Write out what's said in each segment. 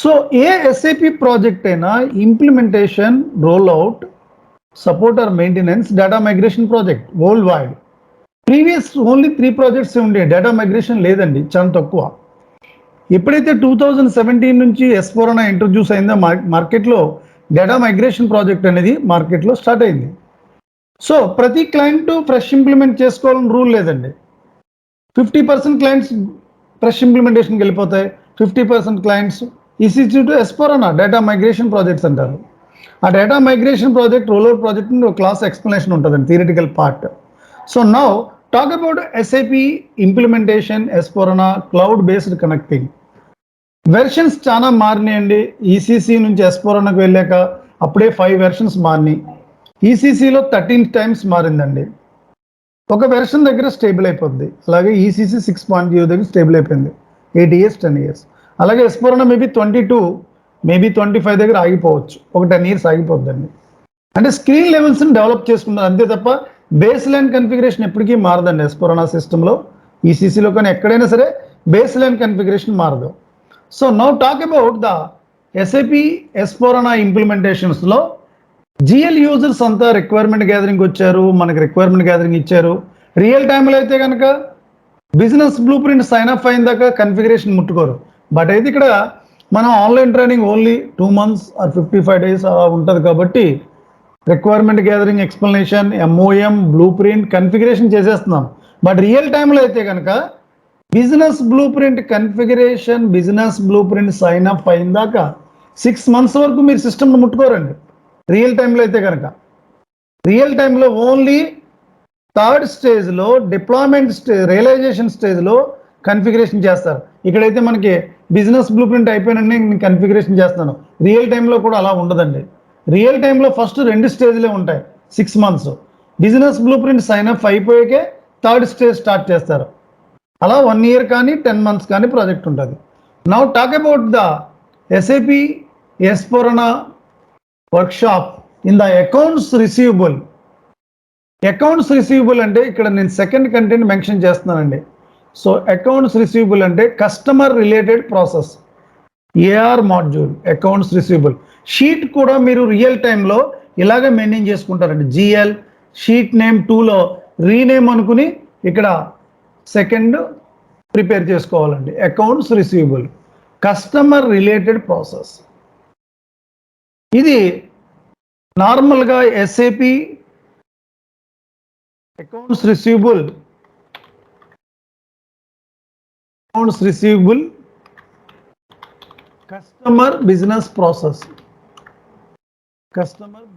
So ఏ SAP project అయినా implementation, rollout, support or maintenance, data migration project world wide. Previous only 3 projects ఉండే, data migration లేదండి, చాలా తక్కువ. ఎప్పుడైతే 2017 నుంచి S4 HANA ఇంట్రొడ్యూస్ అయిందో మార్కెట్లో డేటా మైగ్రేషన్ ప్రాజెక్ట్ అనేది మార్కెట్లో స్టార్ట్ అయింది. సో ప్రతి క్లయింట్ ఫ్రెష్ ఇంప్లిమెంట్ చేసుకోవాలని రూల్ లేదండి. 50% క్లయింట్స్ ఫ్రెష్ ఇంప్లిమెంటేషన్కి వెళ్ళిపోతాయి, 50% clients ECC to S4 HANA data migration projects అంటారు. ఆ data migration project, rollout project class explanation ఉంటుందండి, theoretical part. So now talk about SAP implementation S4 HANA cloud based connecting. Versions చాలా మారినాయండి. ECC నుంచి S4 HANAకి వెళ్ళాక అప్పుడే 5 versions మారినాయి. ECCలో 13 times మారిందండి. ఒక వెర్షన్ దగ్గర స్టేబుల్ అయిపోద్ది. అలాగే ECC 6.0 దగ్గర స్టేబుల్ అయిపోయింది, 8 years 10 years. అలాగే S4 HANA మేబీ 22 మేబీ 25 దగ్గర ఆగిపోవచ్చు, ఒక 10 years ఆగిపోద్దండి. అంటే స్క్రీన్ లెవెల్స్ని డెవలప్ చేసుకున్నారు అంతే తప్ప బేస్ లైన్ కన్ఫిగరేషన్ ఎప్పటికీ మారదండి. S4 HANA సిస్టంలో, ECCలో కానీ ఎక్కడైనా సరే బేస్ లైన్ కన్ఫిగరేషన్ మారదు. So now talk about the SAP S4 HANA ఇంప్లిమెంటేషన్స్లో GL యూజర్స్ అంతా రిక్వైర్మెంట్ గ్యాదరింగ్ వచ్చారు, మనకి రిక్వైర్మెంట్ గ్యాదరింగ్ ఇచ్చారు. రియల్ టైంలో అయితే కనుక business blueprint sign up అయిన దాకా కన్ఫిగరేషన్ ముట్టుకోరు. బట్ అయితే ఇక్కడ మనం online training only 2 months or 55 days అలా ఉంటుంది కాబట్టి requirement gathering, explanation, MOM, blueprint, configuration చేసేస్తున్నాం. బట్ రియల్ టైంలో అయితే కనుక business blueprint configuration, business blueprint sign up అయిన దాకా 6 months వరకు మీరు సిస్టమ్ను ముట్టుకోరండి. రియల్ టైంలో అయితే కనుక రియల్ టైంలో ఓన్లీ 3rd స్టేజ్లో డిప్లాయ్మెంట్ స్టేజ్, రియలైజేషన్ స్టేజ్లో కన్ఫిగరేషన్ చేస్తారు. ఇక్కడైతే మనకి బిజినెస్ బ్లూ ప్రింట్ అయిపోయినండి, నేను కన్ఫిగరేషన్ చేస్తున్నాను. రియల్ టైంలో కూడా అలా ఉండదండి. రియల్ టైంలో ఫస్ట్ 2 స్టేజ్లే ఉంటాయి, 6 months. Business blueprint sign up అయిపోయాకే 3rd స్టేజ్ స్టార్ట్ చేస్తారు. అలా 1 year కానీ 10 months కానీ ప్రాజెక్ట్ ఉంటుంది. Now talk about the SAP S4 HANA workshop in the accounts receivable. Accounts receivable అంటే ఇక్కడ నేను సెకండ్ కంటెంట్ మెన్షన్ చేస్తున్నానండి. సో అకౌంట్స్ రిసీవబుల్ అంటే customer related process, AR module, accounts receivable. Sheet కూడా మీరు రియల్ టైంలో ఇలాగే మెయింటైన్ చేసుకుంటారండి. GL షీట్ నేమ్ 2లో రీనేమ్ అనుకుని ఇక్కడ సెకండ్ ప్రిపేర్ చేసుకోవాలండి. Accounts receivable, customer related process. ఇది నార్మల్గా SAP accounts receivable customer business process, customer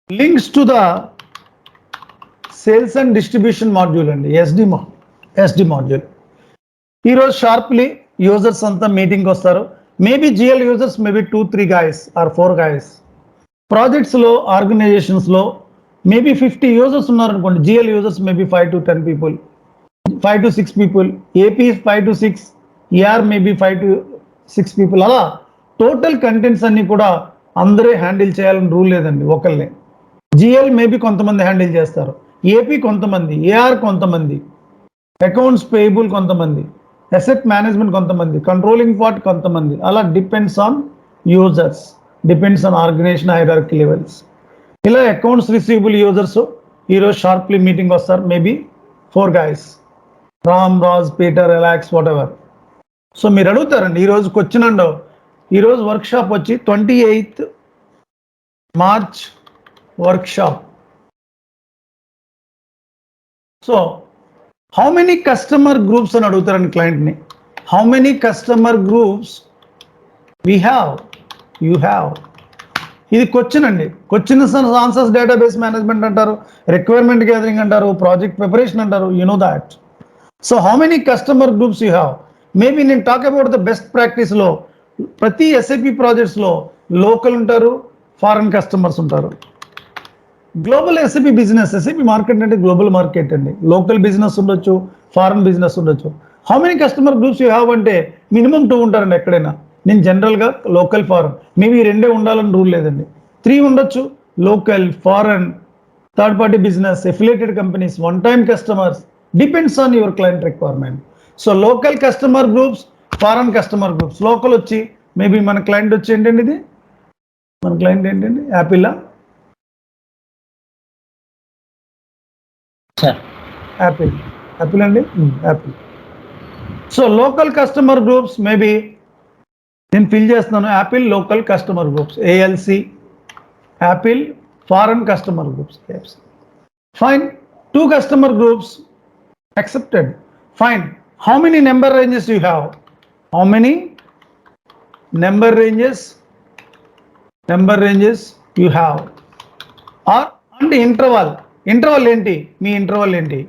links to the sales and distribution module అండి, SD మాడ్యూల్. ఈరోజు షార్ప్లీ యూజర్స్ అంతా మీటింగ్కి వస్తారు. Maybe GL users maybe 2-3 guys or 4 guys. ప్రాజెక్ట్స్లో, ఆర్గనైజేషన్స్లో మేబీ 50 యూజర్స్ ఉన్నారనుకోండి. GL users maybe 5 to 10 people, 5 to 6 people. AP 5 to 6, ER maybe 5 to 6 people. అలా total contents అన్నీ కూడా అందరే హ్యాండిల్ చేయాలని రూల్ లేదండి, ఒకళ్ళే. GL మేబీ కొంతమంది హ్యాండిల్ చేస్తారు, AP కొంతమంది, AR కొంతమంది, అకౌంట్స్ పేయబుల్ కొంతమంది, అసెట్ మేనేజ్మెంట్ కొంతమంది, కంట్రోలింగ్ పార్ట్ కొంతమంది. అలా depends on users, depends on organisation hierarchy levels. ఇలా అకౌంట్స్ రిసీవబుల్ యూజర్స్ ఈరోజు షార్ప్లీ మీటింగ్ వస్తారు, maybe 4 guys, Ram, Raj, Peter, relax, whatever. So మీరు అడుగుతారండి ఈరోజు క్వశ్చన్ అండ్ ఈరోజు వర్క్షాప్ వచ్చి 28th March workshop. So how many customer groups అని అడుగుతారండి క్లయింట్ని. How many customer groups we have, you have. ఇది క్వశ్చన్ అండి. క్వశ్చన్ ఆన్సర్స్ డేటాబేస్ మేనేజ్మెంట్ అంటారు, రిక్వైర్మెంట్ గ్యాదరింగ్ అంటారు, ప్రాజెక్ట్ ప్రిపరేషన్ అంటారు, you know that. So how many customer groups you have. Maybe నేను talk about the best ప్రాక్టీస్లో ప్రతి SAP ప్రాజెక్ట్స్లో local ఉంటారు, ఫారెన్ కస్టమర్స్ ఉంటారు. Global SAP business, SAP market అంటే గ్లోబల్ మార్కెట్ అండి. లోకల్ బిజినెస్ ఉండొచ్చు, ఫారెన్ బిజినెస్ ఉండొచ్చు. How many customer groups you have అంటే మినిమం 2 ఉంటారండి ఎక్కడైనా. నేను జనరల్గా లోకల్, ఫారెన్ మేబీ 2 ఉండాలని రూల్ లేదండి, 3 ఉండొచ్చు. Local, foreign, third party business, affiliated companies, one time customers, depends on your client requirement. So local customer groups, foreign customer groups. Local వచ్చి maybe మన క్లయింట్ వచ్చి ఏంటండి, ఇది మన క్లయింట్ ఏంటండి, యాపిల్ యాపిల్ యాపిల్ అండి, Apple. So local customer groups maybe నేను fill చేస్తున్నాను, Apple local customer groups, ALC, Apple foreign customer groups, AFC. Fine. 2 customer groups accepted. Fine. How many number ranges you have? How many number ranges you have? Or and interval enti, me interval enti.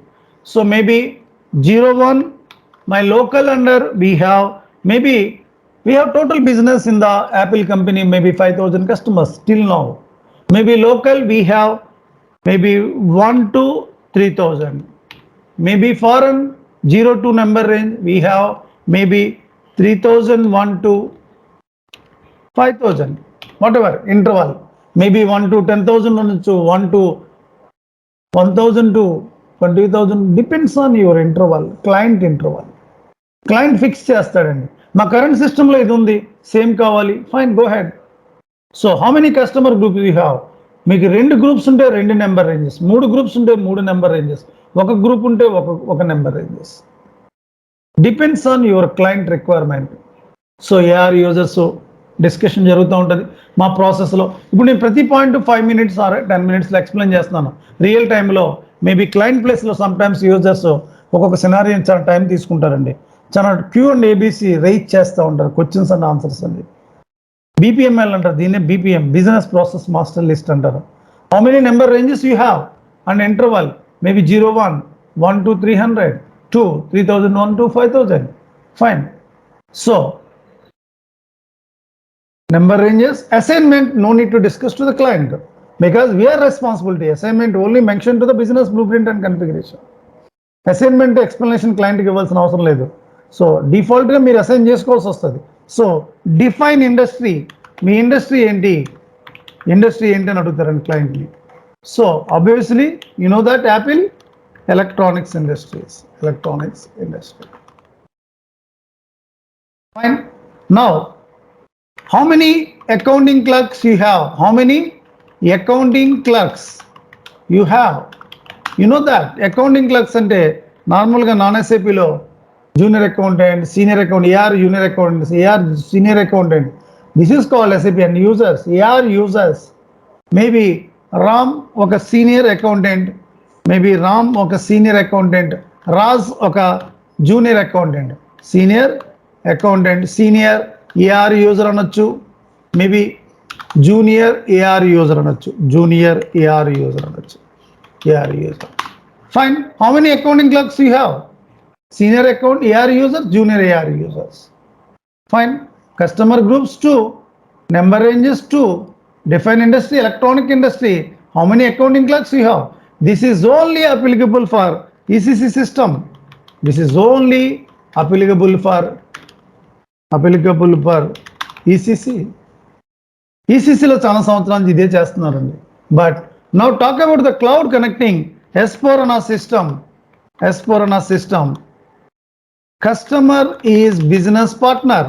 So maybe 01, my local under we have, maybe we have total business in the Apple company maybe 5,000 customers till now. Maybe local we have maybe 1 to 3,000. Maybe foreign 0 to number range we have maybe 3,000 1 to 5,000, whatever interval. Maybe 1 to 10,000 to 1 to 1,000 to 20,000, depends on your interval, client interval. Client fix చేస్తాడండి, మా current సిస్టంలో ఇది ఉంది, same కావాలి, fine, go head. So how many customer group you have? మీకు 2 groups ఉంటే 2 number ranges, 3 groups ఉంటే 3 number ranges, ఒక గ్రూప్ ఉంటే ఒక number ranges. Depends on your client requirement. So AR users discussion జరుగుతూ ఉంటుంది మా ప్రాసెస్లో. ఇప్పుడు నేను ప్రతి పాయింట్ 5 minutes ఆర్ 10 minutesలో ఎక్స్ప్లెయిన్ చేస్తున్నాను. రియల్ టైంలో మేబీ క్లయింట్ ప్లేస్లో సమ్టైమ్స్ యూజర్స్ ఒక్కొక్క సినారియో చాలా టైం తీసుకుంటారండి, చాలా క్యూ అండ్ ఏబీసీ రైజ్ చేస్తూ ఉంటారు, క్వశ్చన్స్ అండ్ ఆన్సర్స్ అండి. BPML అంటారు దీన్ని, BPM business process master list అంటారు. How many number ranges you have and interval maybe 01, 1 to 300, 2, 3,000, 1 to 5,000. Fine. So number ranges. Assignment no need to discuss to the client because we are responsibility. Assignment only mentioned to the business blueprint and configuration. Assignment explanation client కి ఇవ్వాల్సిన అవసరం లేదు. So డిఫాల్ట్గా మీరు assign చేసుకోవాల్సి వస్తుంది. So define industry, మీ industry ఏంటి అని అడుగుతారండి క్లయింట్ని. So obviously you know that Apple electronics industry. Fine. Now how many accounting clerks you have? How many accounting clerks you have? You know that accounting clerks అంటే నార్మల్గా non ఎస్ఏపిలో junior accountant, senior accountant, AR junior accountant, AR senior accountant. This is called SAP and users, AR users. Maybe Ram oka senior accountant, maybe Ram oka senior accountant, Raz oka junior accountant, senior accountant, senior AR user అనొచ్చు, maybe junior AR user అనొచ్చు, junior AR user అనొచ్చు, AR user. Fine. How many accounting clerks you have? Senior account AR users, junior AR users. Fine. Customer groups 2, number ranges 2, define industry, electronic industry. How many accounting clerks you have? This is only applicable for ECC system. This is only applicable for ECC. ECC లో చాలా సంవత్సరాలు ఇదే చేస్తున్నారండి. But now talk about the cloud connecting S4 HANA system. Customer is business partner.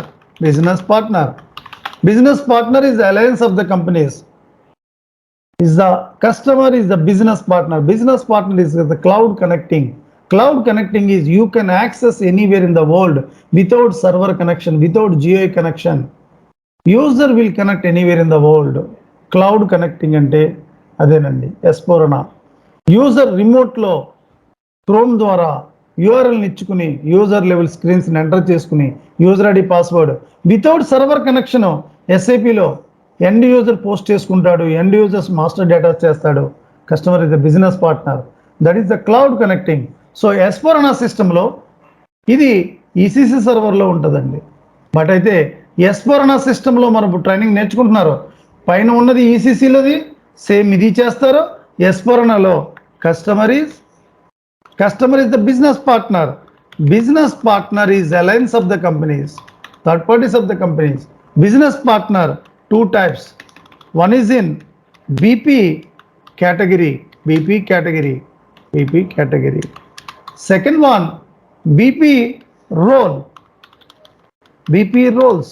Business partner is the alliance of the companies. The customer is the business partner. Business partner is the cloud connecting. Cloud connecting is you can access anywhere in the world without server connection, without GUI connection. User will connect anywhere in the world. Cloud connecting ante adenandi S4 HANA. User remote lo Chrome ద్వారా URL ఇచ్చుకుని user level screens enter చేసుకుని user ID password without server connection ఎస్ఏపిలో end user post చేసుకుంటాడు, end users master data చేస్తాడు. Customer is the business partner. That is the cloud connecting. So S4 HANA సిస్టంలో ఇది ECC సర్వర్లో ఉంటుందండి. But అయితే S4 HANA సిస్టంలో మనం ట్రైనింగ్ నేర్చుకుంటున్నారు, పైన ఉన్నది ఈసీసీలోది సేమ్ ఇది చేస్తారు. S4 HANAలో కస్టమర్ is the business partner. Business partner is alliance of the companies, third parties of the companies. Business partner 2 types. One is in BP category. Second one BP role, BP roles.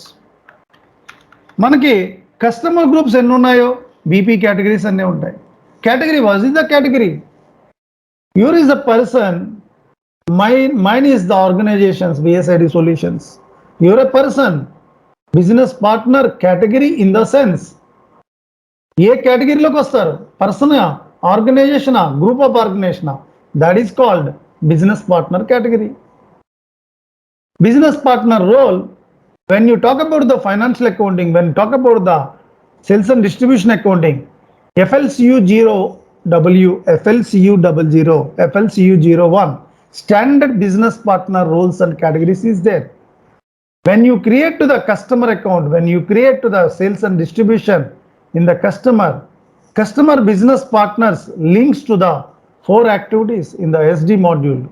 మనకి customer groups ఎన్ని ఉన్నాయో BP categories అన్నీ ఉంటాయి. Category was is the category, your is the person, mine is the organizations, BSID solutions. You're a person, business partner category in the sense ఏ కేటగిరీలోకి వస్తారు, person, organisation, group of organisation, that is called business partner category. Business partner role, when you talk about the financial accounting, when you talk about the sales and distribution accounting, FLCU 0W, FLCU 00, FLCU 01, standard business partner roles and categories is there. When you create to the customer account, when you create to the sales and distribution in the customer business partners links to the 4 activities in the SD module.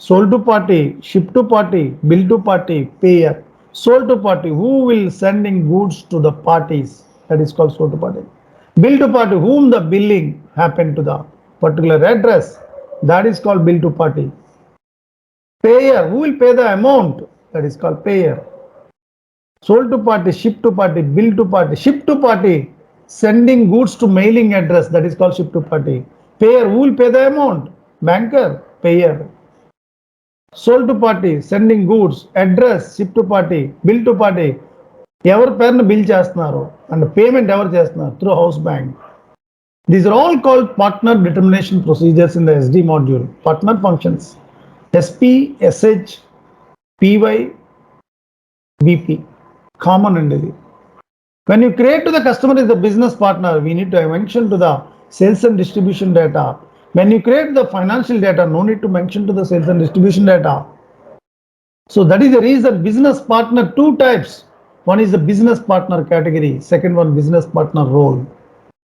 Sold to party, ship to party, bill to party, payer. Sold to party, who will sending goods to the parties, that is called sold to party. Bill to party, whom the billing happened to the particular address, that is called bill to party. Payer, who will pay the amount, that is called payer. Sold to party, ship to party, bill to party. Ship to party, sending goods to mailing address, that is called ship to party. Payer, who will pay the amount, banker, payer. Sold to party, sending goods, address, ship to party, bill to party, ఎవరి పేరున bill చేస్తున్నారు and payment ఎవరు చేస్తున్నారు, through house bank. These are all called partner determination procedures in the SD module. Partner functions SP, SH, PY, BP common అండి ఇది. When you create to the customer is the business partner, we need to mention to the sales and distribution data. When you create the financial data, no need to mention to the sales and distribution data. So that is the reason business partner, 2 types. One is the business partner category, second one business partner role.